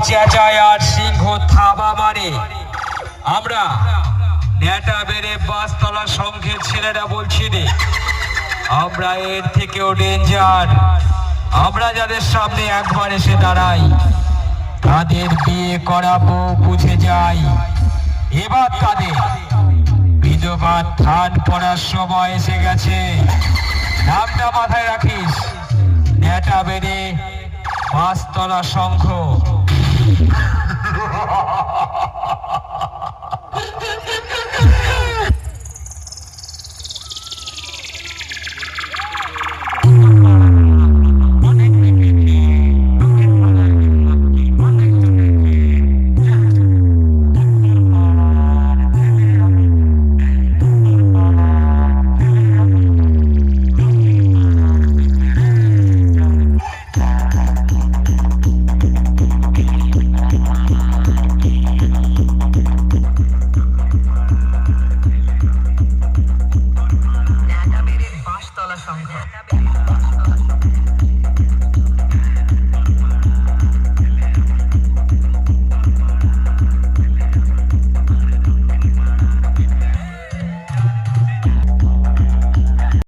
চেঁচায় আর সিংহ থাবা মারে। আমরা নেটা বেড়ে বাসতলা সংঘের ছেলেরা বলছি রে, আমরা এর থেকেও ডেঞ্জার। আমরা যাদের সামনে একবার এসে দাঁড়াই তাদের বিয়ে করাবো বুঝে যাই। এবার তাদের বিধবা ধান পড়ার সময় এসে গেছে। নামটা মাথায় রাখিস, নেটা বেড়ে বাসতলা সংঘ।